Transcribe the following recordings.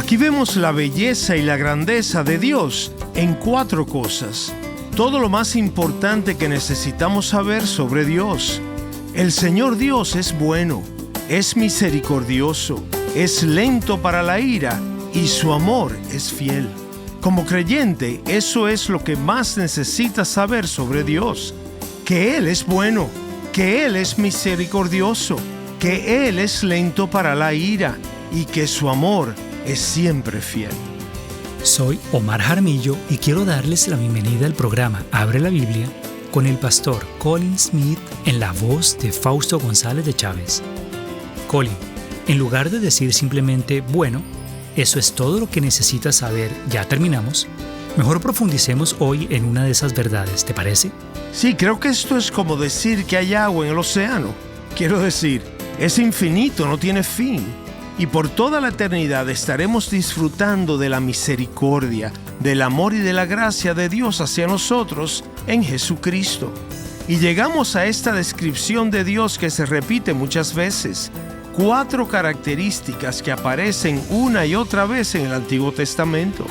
Aquí vemos la belleza y la grandeza de Dios en 4 cosas. Todo lo más importante que necesitamos saber sobre Dios. El Señor Dios es bueno, es misericordioso, es lento para la ira y su amor es fiel. Como creyente, eso es lo que más necesitas saber sobre Dios. Que Él es bueno, que Él es misericordioso, que Él es lento para la ira y que su amor es siempre fiel. Soy Omar Jaramillo y quiero darles la bienvenida al programa Abre la Biblia con el pastor Colin Smith en la voz de Fausto González de Chávez. Colin, en lugar de decir simplemente, bueno, eso es todo lo que necesitas saber, ya terminamos, mejor profundicemos hoy en una de esas verdades, ¿te parece? Sí, creo que esto es como decir que hay agua en el océano. Quiero decir, es infinito, no tiene fin. Y por toda la eternidad estaremos disfrutando de la misericordia, del amor y de la gracia de Dios hacia nosotros en Jesucristo. Y llegamos a esta descripción de Dios que se repite muchas veces. 4 características que aparecen una y otra vez en el Antiguo Testamento.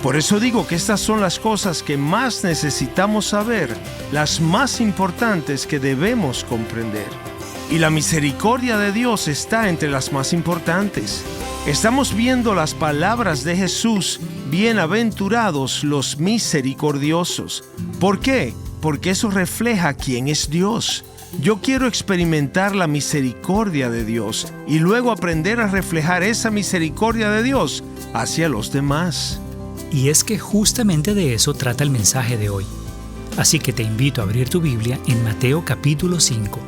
Por eso digo que estas son las cosas que más necesitamos saber, las más importantes que debemos comprender. Y la misericordia de Dios está entre las más importantes. Estamos viendo las palabras de Jesús, bienaventurados los misericordiosos. ¿Por qué? Porque eso refleja quién es Dios. Yo quiero experimentar la misericordia de Dios y luego aprender a reflejar esa misericordia de Dios hacia los demás. Y es que justamente de eso trata el mensaje de hoy. Así que te invito a abrir tu Biblia en Mateo capítulo 5.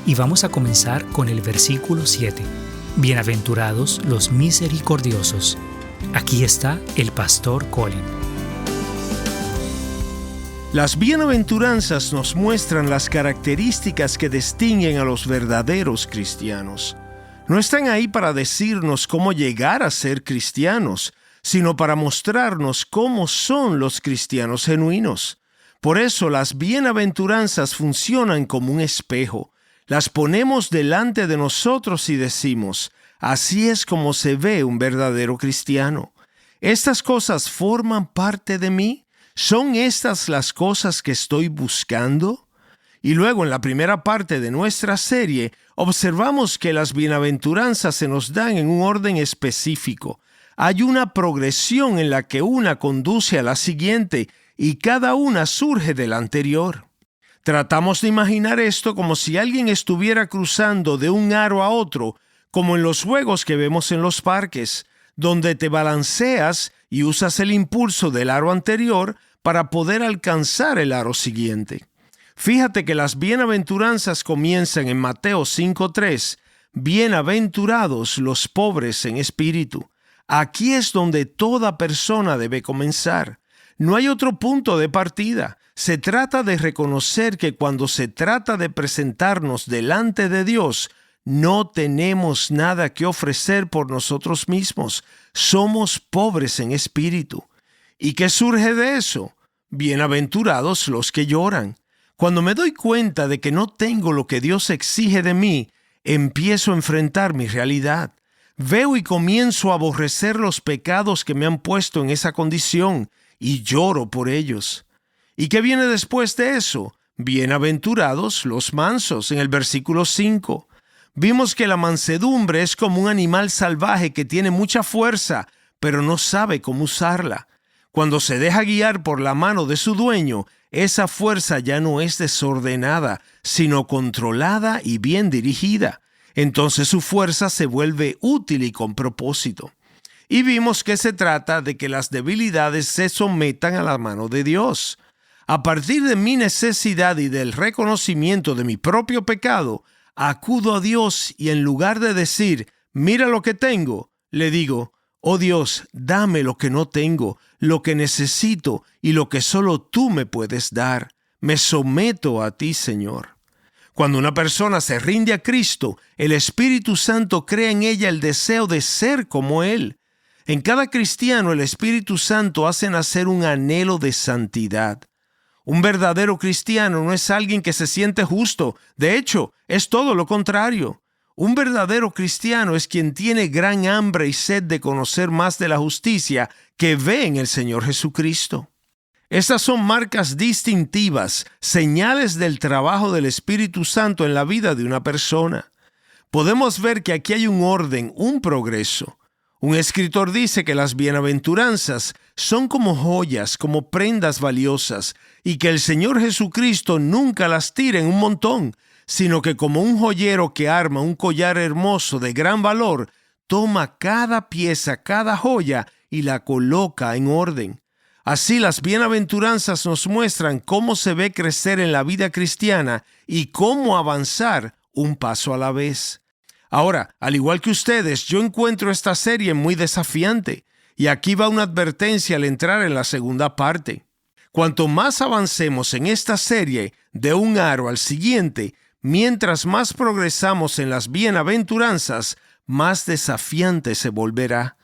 Y vamos a comenzar con el versículo 7. Bienaventurados los misericordiosos. Aquí está el pastor Colin. Las bienaventuranzas nos muestran las características que distinguen a los verdaderos cristianos. No están ahí para decirnos cómo llegar a ser cristianos, sino para mostrarnos cómo son los cristianos genuinos. Por eso las bienaventuranzas funcionan como un espejo. Las ponemos delante de nosotros y decimos, así es como se ve un verdadero cristiano. ¿Estas cosas forman parte de mí? ¿Son estas las cosas que estoy buscando? Y luego en la primera parte de nuestra serie, observamos que las bienaventuranzas se nos dan en un orden específico. Hay una progresión en la que una conduce a la siguiente y cada una surge de la anterior. Tratamos de imaginar esto como si alguien estuviera cruzando de un aro a otro, como en los juegos que vemos en los parques, donde te balanceas y usas el impulso del aro anterior para poder alcanzar el aro siguiente. Fíjate que las bienaventuranzas comienzan en Mateo 5:3. Bienaventurados los pobres en espíritu. Aquí es donde toda persona debe comenzar. No hay otro punto de partida. Se trata de reconocer que cuando se trata de presentarnos delante de Dios, no tenemos nada que ofrecer por nosotros mismos. Somos pobres en espíritu. ¿Y qué surge de eso? Bienaventurados los que lloran. Cuando me doy cuenta de que no tengo lo que Dios exige de mí, empiezo a enfrentar mi realidad. Veo y comienzo a aborrecer los pecados que me han puesto en esa condición y lloro por ellos. ¿Y qué viene después de eso? Bienaventurados los mansos, en el versículo 5. Vimos que la mansedumbre es como un animal salvaje que tiene mucha fuerza, pero no sabe cómo usarla. Cuando se deja guiar por la mano de su dueño, esa fuerza ya no es desordenada, sino controlada y bien dirigida. Entonces su fuerza se vuelve útil y con propósito. Y vimos que se trata de que las debilidades se sometan a la mano de Dios. A partir de mi necesidad y del reconocimiento de mi propio pecado, acudo a Dios y en lugar de decir, mira lo que tengo, le digo, oh Dios, dame lo que no tengo, lo que necesito y lo que solo tú me puedes dar. Me someto a ti, Señor. Cuando una persona se rinde a Cristo, el Espíritu Santo crea en ella el deseo de ser como Él. En cada cristiano, el Espíritu Santo hace nacer un anhelo de santidad. Un verdadero cristiano no es alguien que se siente justo. De hecho, es todo lo contrario. Un verdadero cristiano es quien tiene gran hambre y sed de conocer más de la justicia que ve en el Señor Jesucristo. Estas son marcas distintivas, señales del trabajo del Espíritu Santo en la vida de una persona. Podemos ver que aquí hay un orden, un progreso. Un escritor dice que las bienaventuranzas son como joyas, como prendas valiosas, y que el Señor Jesucristo nunca las tira en un montón, sino que como un joyero que arma un collar hermoso de gran valor, toma cada pieza, cada joya y la coloca en orden. Así las bienaventuranzas nos muestran cómo se ve crecer en la vida cristiana y cómo avanzar un paso a la vez. Ahora, al igual que ustedes, yo encuentro esta serie muy desafiante, y aquí va una advertencia al entrar en la segunda parte. Cuanto más avancemos en esta serie de un aro al siguiente, mientras más progresamos en las bienaventuranzas, más desafiante se volverá.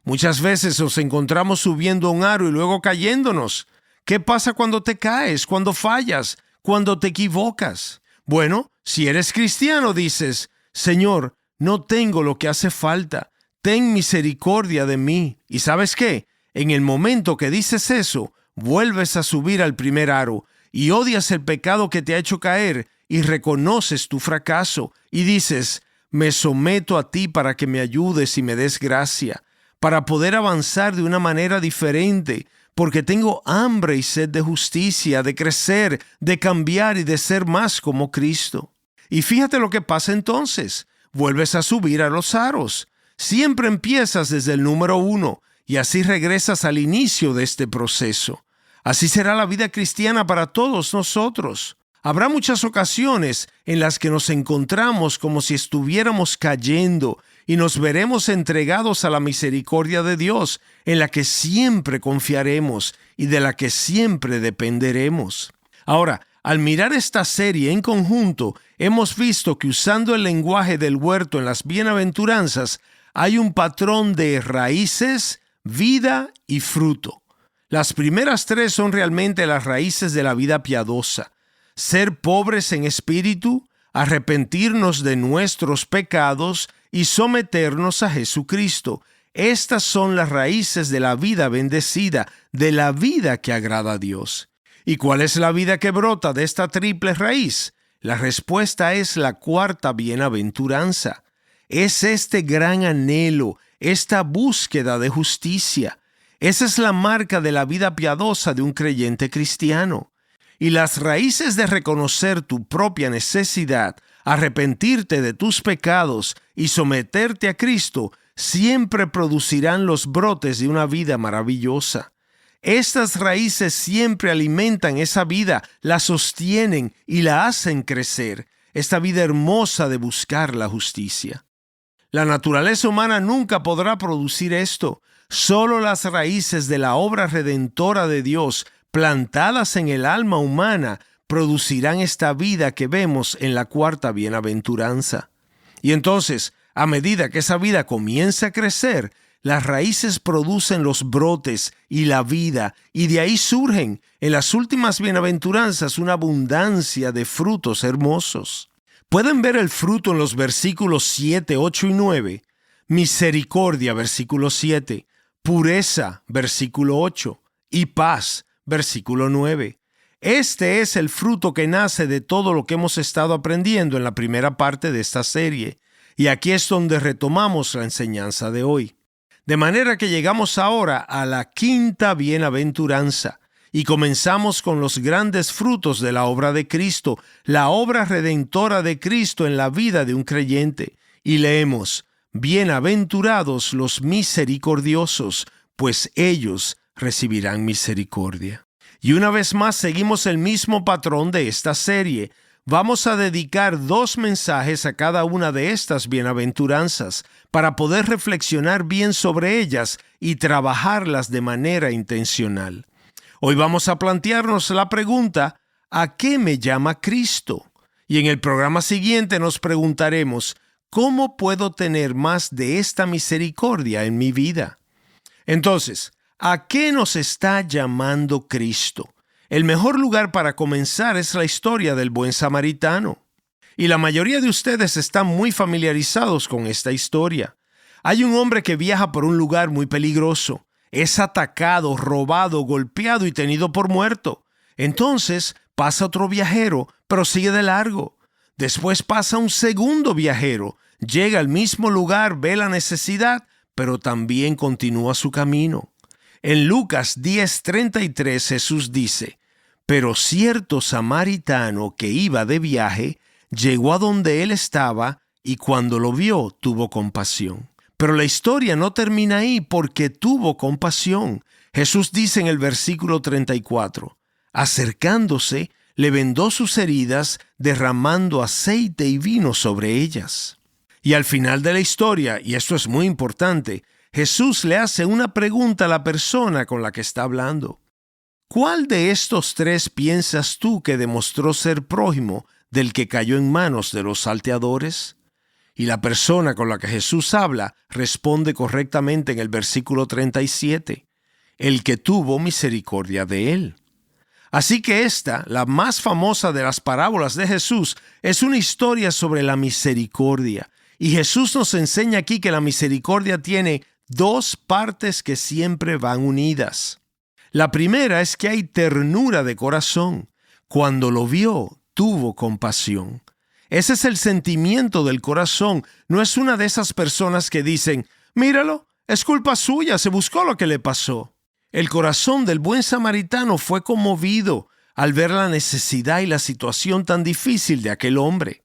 Muchas veces nos encontramos subiendo un aro y luego cayéndonos. ¿Qué pasa cuando te caes, cuando fallas, cuando te equivocas? Bueno, si eres cristiano dices, Señor, no tengo lo que hace falta. Ten misericordia de mí. ¿Y sabes qué? En el momento que dices eso, vuelves a subir al primer aro y odias el pecado que te ha hecho caer y reconoces tu fracaso y dices, me someto a ti para que me ayudes y me des gracia, para poder avanzar de una manera diferente, porque tengo hambre y sed de justicia, de crecer, de cambiar y de ser más como Cristo. Y fíjate lo que pasa entonces. Vuelves a subir a los aros. Siempre empiezas desde el número 1 y así regresas al inicio de este proceso. Así será la vida cristiana para todos nosotros. Habrá muchas ocasiones en las que nos encontramos como si estuviéramos cayendo y nos veremos entregados a la misericordia de Dios, en la que siempre confiaremos y de la que siempre dependeremos. Ahora, al mirar esta serie en conjunto, hemos visto que usando el lenguaje del huerto en las bienaventuranzas, hay un patrón de raíces, vida y fruto. Las primeras 3 son realmente las raíces de la vida piadosa. Ser pobres en espíritu, arrepentirnos de nuestros pecados y someternos a Jesucristo. Estas son las raíces de la vida bendecida, de la vida que agrada a Dios. ¿Y cuál es la vida que brota de esta triple raíz? La respuesta es la cuarta bienaventuranza. Es este gran anhelo, esta búsqueda de justicia. Esa es la marca de la vida piadosa de un creyente cristiano. Y las raíces de reconocer tu propia necesidad, arrepentirte de tus pecados y someterte a Cristo siempre producirán los brotes de una vida maravillosa. Estas raíces siempre alimentan esa vida, la sostienen y la hacen crecer, esta vida hermosa de buscar la justicia. La naturaleza humana nunca podrá producir esto. Solo las raíces de la obra redentora de Dios, plantadas en el alma humana, producirán esta vida que vemos en la cuarta bienaventuranza. Y entonces, a medida que esa vida comienza a crecer, las raíces producen los brotes y la vida, y de ahí surgen en las últimas bienaventuranzas una abundancia de frutos hermosos. Pueden ver el fruto en los versículos 7, 8 y 9. Misericordia, versículo 7. Pureza, versículo 8. Y paz, versículo 9. Este es el fruto que nace de todo lo que hemos estado aprendiendo en la primera parte de esta serie. Y aquí es donde retomamos la enseñanza de hoy. De manera que llegamos ahora a la quinta bienaventuranza y comenzamos con los grandes frutos de la obra de Cristo, la obra redentora de Cristo en la vida de un creyente. Y leemos, bienaventurados los misericordiosos, pues ellos recibirán misericordia. Y una vez más seguimos el mismo patrón de esta serie. Vamos a dedicar 2 mensajes a cada una de estas bienaventuranzas para poder reflexionar bien sobre ellas y trabajarlas de manera intencional. Hoy vamos a plantearnos la pregunta, ¿a qué me llama Cristo? Y en el programa siguiente nos preguntaremos, ¿cómo puedo tener más de esta misericordia en mi vida? Entonces, ¿a qué nos está llamando Cristo? El mejor lugar para comenzar es la historia del buen samaritano. Y la mayoría de ustedes están muy familiarizados con esta historia. Hay un hombre que viaja por un lugar muy peligroso. Es atacado, robado, golpeado y tenido por muerto. Entonces pasa otro viajero, pero sigue de largo. Después pasa un segundo viajero. Llega al mismo lugar, ve la necesidad, pero también continúa su camino. En Lucas 10:33 Jesús dice: «Pero cierto samaritano que iba de viaje llegó a donde él estaba y cuando lo vio tuvo compasión». Pero la historia no termina ahí, porque tuvo compasión. Jesús dice en el versículo 34: «Acercándose, le vendó sus heridas, derramando aceite y vino sobre ellas». Y al final de la historia, y esto es muy importante, Jesús le hace una pregunta a la persona con la que está hablando. ¿Cuál de estos tres piensas tú que demostró ser prójimo del que cayó en manos de los salteadores? Y la persona con la que Jesús habla responde correctamente en el versículo 37, el que tuvo misericordia de él. Así que esta, la más famosa de las parábolas de Jesús, es una historia sobre la misericordia. Y Jesús nos enseña aquí que la misericordia tiene dos partes que siempre van unidas. La primera es que hay ternura de corazón. Cuando lo vio, tuvo compasión. Ese es el sentimiento del corazón. No es una de esas personas que dicen: «Míralo, es culpa suya, se buscó lo que le pasó». El corazón del buen samaritano fue conmovido al ver la necesidad y la situación tan difícil de aquel hombre.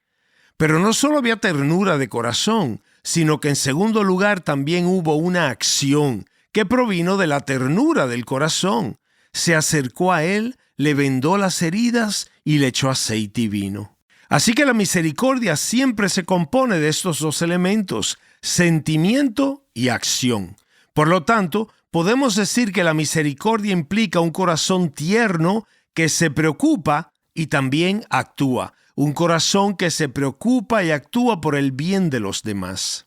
Pero no solo había ternura de corazón, sino que en segundo lugar también hubo una acción que provino de la ternura del corazón. Se acercó a él, le vendó las heridas y le echó aceite y vino. Así que la misericordia siempre se compone de estos dos elementos, sentimiento y acción. Por lo tanto, podemos decir que la misericordia implica un corazón tierno que se preocupa y también actúa. Un corazón que se preocupa y actúa por el bien de los demás.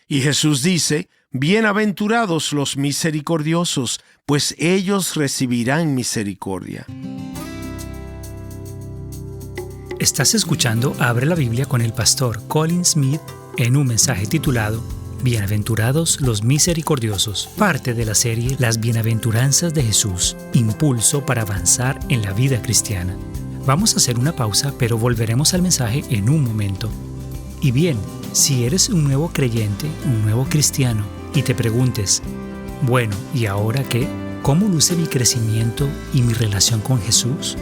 Y Jesús dice: «Bienaventurados los misericordiosos, pues ellos recibirán misericordia». Estás escuchando Abre la Biblia con el pastor Colin Smith en un mensaje titulado Bienaventurados los misericordiosos, parte de la serie Las Bienaventuranzas de Jesús, impulso para avanzar en la vida cristiana. Vamos a hacer una pausa, pero volveremos al mensaje en un momento. Y bien, si eres un nuevo creyente, un nuevo cristiano, y te preguntes: bueno, ¿y ahora qué? ¿Cómo luce mi crecimiento y mi relación con Jesús?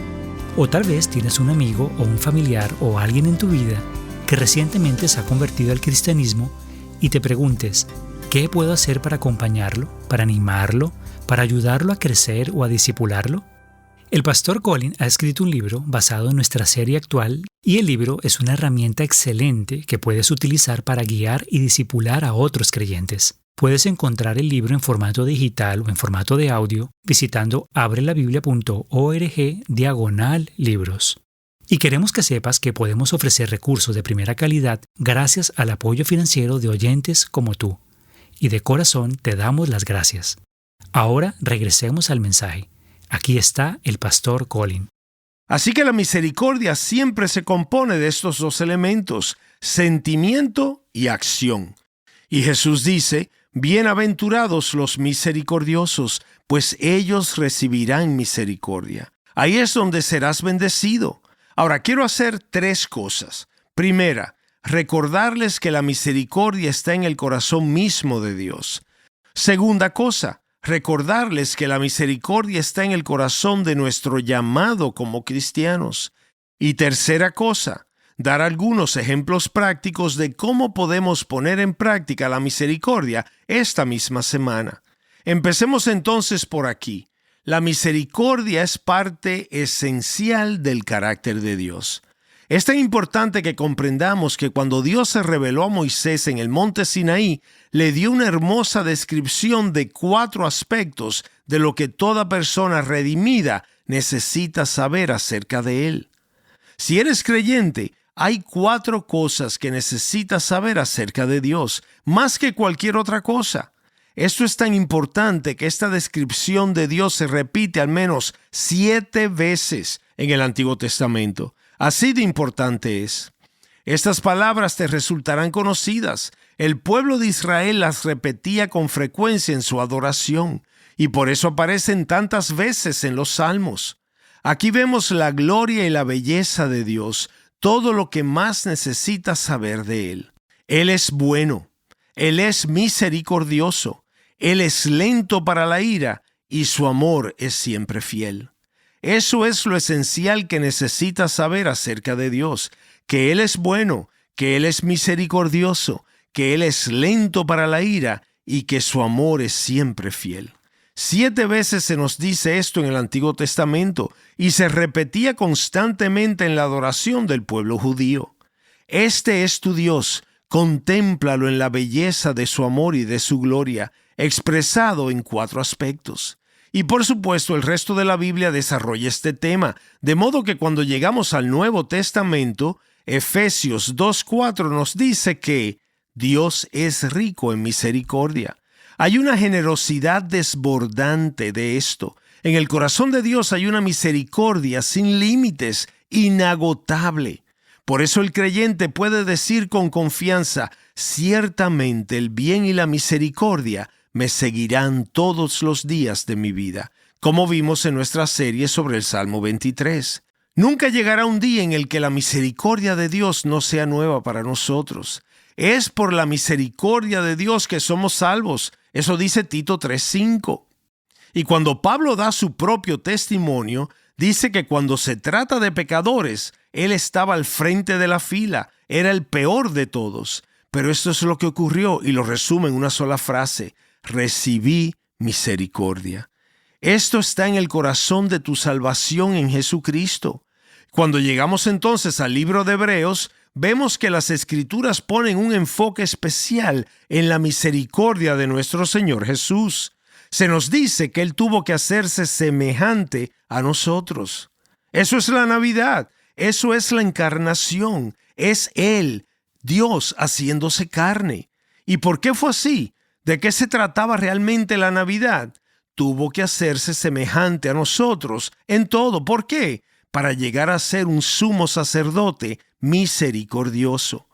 O tal vez tienes un amigo o un familiar o alguien en tu vida que recientemente se ha convertido al cristianismo y te preguntes: ¿qué puedo hacer para acompañarlo, para animarlo, para ayudarlo a crecer o a discipularlo? El pastor Colin ha escrito un libro basado en nuestra serie actual y el libro es una herramienta excelente que puedes utilizar para guiar y discipular a otros creyentes. Puedes encontrar el libro en formato digital o en formato de audio visitando abrelabiblia.org/libros. Y queremos que sepas que podemos ofrecer recursos de primera calidad gracias al apoyo financiero de oyentes como tú. Y de corazón te damos las gracias. Ahora regresemos al mensaje. Aquí está el pastor Colin. Así que la misericordia siempre se compone de estos dos elementos, sentimiento y acción. Y Jesús dice: «Bienaventurados los misericordiosos, pues ellos recibirán misericordia». Ahí es donde serás bendecido. Ahora, quiero hacer tres cosas. Primera, recordarles que la misericordia está en el corazón mismo de Dios. Segunda cosa, recordarles que la misericordia está en el corazón de nuestro llamado como cristianos. Y tercera cosa, dar algunos ejemplos prácticos de cómo podemos poner en práctica la misericordia esta misma semana. Empecemos entonces por aquí. La misericordia es parte esencial del carácter de Dios. Es tan importante que comprendamos que cuando Dios se reveló a Moisés en el monte Sinaí, le dio una hermosa descripción de 4 aspectos de lo que toda persona redimida necesita saber acerca de Él. Si eres creyente, hay 4 cosas que necesitas saber acerca de Dios, más que cualquier otra cosa. Esto es tan importante que esta descripción de Dios se repite al menos 7 veces en el Antiguo Testamento. Así de importante es. Estas palabras te resultarán conocidas. El pueblo de Israel las repetía con frecuencia en su adoración, y por eso aparecen tantas veces en los Salmos. Aquí vemos la gloria y la belleza de Dios, todo lo que más necesitas saber de Él. Él es bueno, Él es misericordioso, Él es lento para la ira y su amor es siempre fiel. Eso es lo esencial que necesitas saber acerca de Dios, que Él es bueno, que Él es misericordioso, que Él es lento para la ira y que su amor es siempre fiel. 7 veces se nos dice esto en el Antiguo Testamento y se repetía constantemente en la adoración del pueblo judío. Este es tu Dios, contémplalo en la belleza de su amor y de su gloria, expresado en 4 aspectos. Y por supuesto el resto de la Biblia desarrolla este tema, de modo que cuando llegamos al Nuevo Testamento, Efesios 2:4 nos dice que Dios es rico en misericordia. Hay una generosidad desbordante de esto. En el corazón de Dios hay una misericordia sin límites, inagotable. Por eso el creyente puede decir con confianza, ciertamente el bien y la misericordia me seguirán todos los días de mi vida, como vimos en nuestra serie sobre el Salmo 23. Nunca llegará un día en el que la misericordia de Dios no sea nueva para nosotros. Es por la misericordia de Dios que somos salvos. Eso dice Tito 3:5. Y cuando Pablo da su propio testimonio, dice que cuando se trata de pecadores, él estaba al frente de la fila, era el peor de todos. Pero esto es lo que ocurrió y lo resume en una sola frase: recibí misericordia. Esto está en el corazón de tu salvación en Jesucristo. Cuando llegamos entonces al libro de Hebreos, vemos que las Escrituras ponen un enfoque especial en la misericordia de nuestro Señor Jesús. Se nos dice que Él tuvo que hacerse semejante a nosotros. Eso es la Navidad, eso es la encarnación, es Él, Dios haciéndose carne. ¿Y por qué fue así? ¿De qué se trataba realmente la Navidad? Tuvo que hacerse semejante a nosotros en todo. ¿Por qué? Para llegar a ser un sumo sacerdote misericordioso.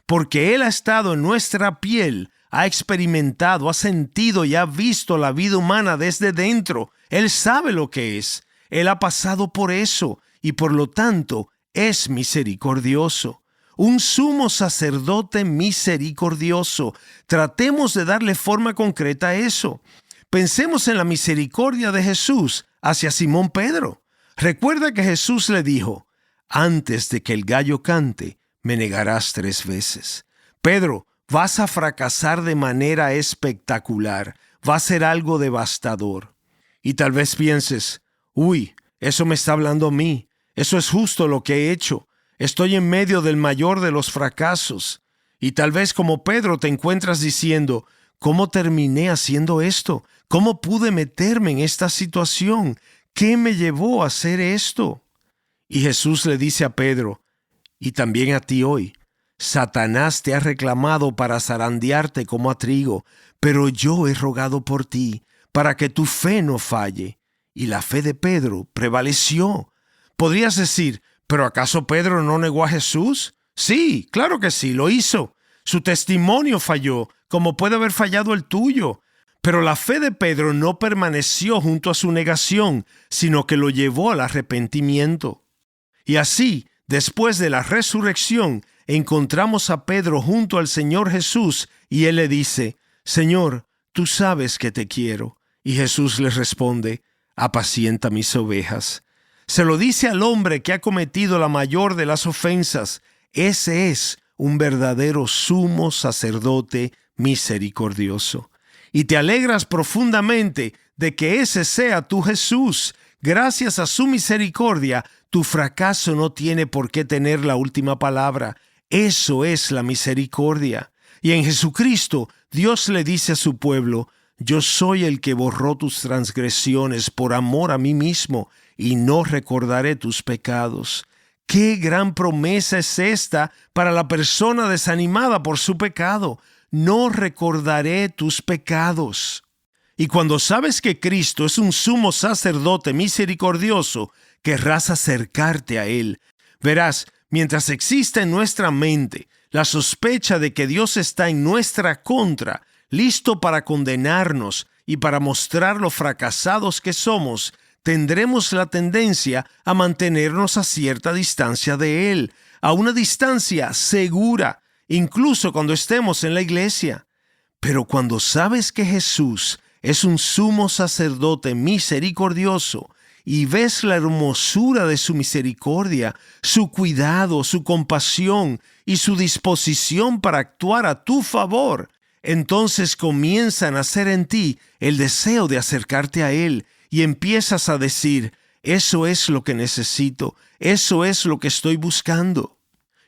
Porque Él ha estado en nuestra piel, ha experimentado, ha sentido y ha visto la vida humana desde dentro. Él sabe lo que es. Él ha pasado por eso y por lo tanto es misericordioso. Un sumo sacerdote misericordioso. Tratemos de darle forma concreta a eso. Pensemos en la misericordia de Jesús hacia Simón Pedro. Recuerda que Jesús le dijo: antes de que el gallo cante, me negarás 3 veces. Pedro, vas a fracasar de manera espectacular. Va a ser algo devastador. Y tal vez pienses: uy, eso me está hablando a mí. Eso es justo lo que he hecho. Estoy en medio del mayor de los fracasos. Y tal vez como Pedro te encuentras diciendo: ¿cómo terminé haciendo esto? ¿Cómo pude meterme en esta situación? ¿Qué me llevó a hacer esto? Y Jesús le dice a Pedro, y también a ti hoy: Satanás te ha reclamado para zarandearte como a trigo, pero yo he rogado por ti, para que tu fe no falle. Y la fe de Pedro prevaleció. Podrías decir: ¿pero acaso Pedro no negó a Jesús? Sí, claro que sí, lo hizo. Su testimonio falló, como puede haber fallado el tuyo. Pero la fe de Pedro no permaneció junto a su negación, sino que lo llevó al arrepentimiento. Y así, después de la resurrección, encontramos a Pedro junto al Señor Jesús y él le dice: Señor, tú sabes que te quiero. Y Jesús le responde: apacienta mis ovejas. Se lo dice al hombre que ha cometido la mayor de las ofensas. Ese es un verdadero sumo sacerdote misericordioso. Y te alegras profundamente de que ese sea tu Jesús. Gracias a su misericordia, tu fracaso no tiene por qué tener la última palabra. Eso es la misericordia. Y en Jesucristo, Dios le dice a su pueblo: yo soy el que borró tus transgresiones por amor a mí mismo, y no recordaré tus pecados. ¡Qué gran promesa es esta para la persona desanimada por su pecado! No recordaré tus pecados. Y cuando sabes que Cristo es un sumo sacerdote misericordioso, querrás acercarte a Él. Verás, Mientras exista en nuestra mente la sospecha de que Dios está en nuestra contra, listo para condenarnos y para mostrar lo fracasados que somos, tendremos la tendencia a mantenernos a cierta distancia de Él, a una distancia segura, incluso cuando estemos en la iglesia. Pero cuando sabes que Jesús es un sumo sacerdote misericordioso y ves la hermosura de su misericordia, su cuidado, su compasión y su disposición para actuar a tu favor, entonces comienza a nacer en ti el deseo de acercarte a Él y empiezas a decir, eso es lo que necesito, eso es lo que estoy buscando.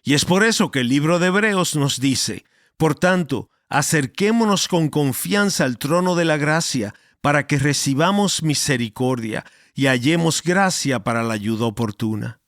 Y es por eso que el libro de Hebreos nos dice, por tanto, acerquémonos con confianza al trono de la gracia para que recibamos misericordia y hallemos gracia para la ayuda oportuna.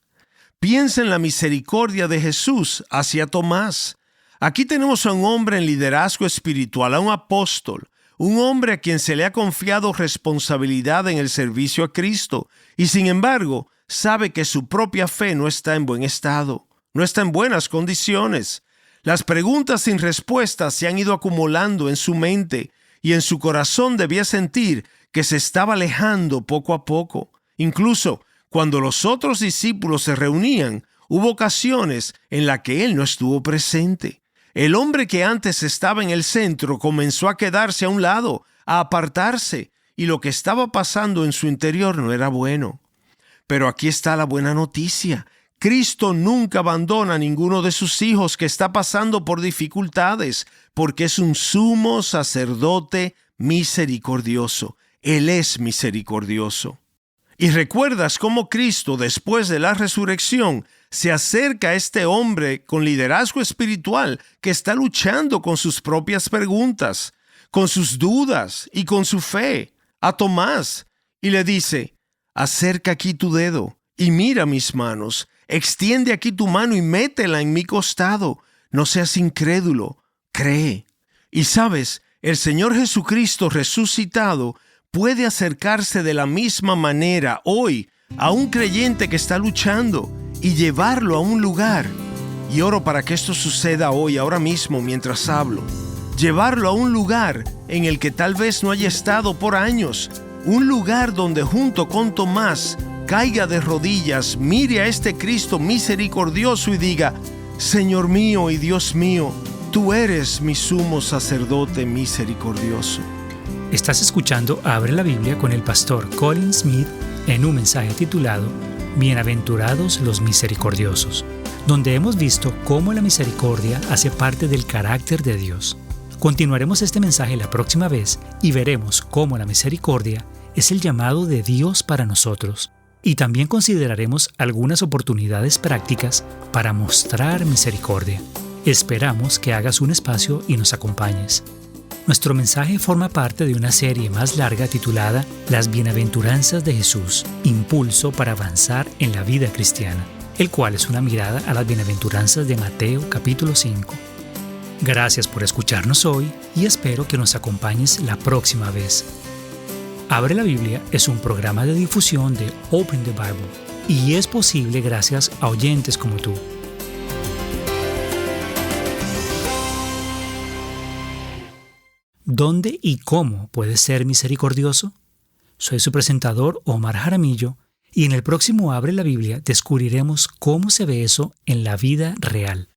Piensa en la misericordia de Jesús hacia Tomás. Aquí tenemos a un hombre en liderazgo espiritual, a un apóstol, un hombre a quien se le ha confiado responsabilidad en el servicio a Cristo y sin embargo sabe que su propia fe no está en buen estado, no está en buenas condiciones. Las preguntas sin respuesta se han ido acumulando en su mente y en su corazón debía sentir que se estaba alejando poco a poco. Incluso cuando los otros discípulos se reunían, hubo ocasiones en las que él no estuvo presente. El hombre que antes estaba en el centro comenzó a quedarse a un lado, a apartarse, y lo que estaba pasando en su interior no era bueno. Pero aquí está la buena noticia. Cristo nunca abandona a ninguno de sus hijos que está pasando por dificultades, porque es un sumo sacerdote misericordioso. Él es misericordioso. Y recuerdas cómo Cristo, después de la resurrección, se acerca a este hombre con liderazgo espiritual que está luchando con sus propias preguntas, con sus dudas y con su fe, a Tomás, y le dice, acerca aquí tu dedo y mira mis manos, extiende aquí tu mano y métela en mi costado, no seas incrédulo, cree. Y sabes, el Señor Jesucristo resucitado puede acercarse de la misma manera hoy a un creyente que está luchando y llevarlo a un lugar. Y oro para que esto suceda hoy, ahora mismo, mientras hablo. Llevarlo a un lugar en el que tal vez no haya estado por años. Un lugar donde junto con Tomás caiga de rodillas, mire a este Cristo misericordioso y diga, Señor mío y Dios mío, tú eres mi sumo sacerdote misericordioso. Estás escuchando Abre la Biblia con el pastor Colin Smith en un mensaje titulado Bienaventurados los misericordiosos, donde hemos visto cómo la misericordia hace parte del carácter de Dios. Continuaremos este mensaje la próxima vez y veremos cómo la misericordia es el llamado de Dios para nosotros. Y también consideraremos algunas oportunidades prácticas para mostrar misericordia. Esperamos que hagas un espacio y nos acompañes. Nuestro mensaje forma parte de una serie más larga titulada Las Bienaventuranzas de Jesús, impulso para avanzar en la vida cristiana, el cual es una mirada a las bienaventuranzas de Mateo capítulo 5. Gracias por escucharnos hoy y espero que nos acompañes la próxima vez. Abre la Biblia es un programa de difusión de Open the Bible y es posible gracias a oyentes como tú. ¿Dónde y cómo puedes ser misericordioso? Soy su presentador, Omar Jaramillo, y en el próximo Abre la Biblia descubriremos cómo se ve eso en la vida real.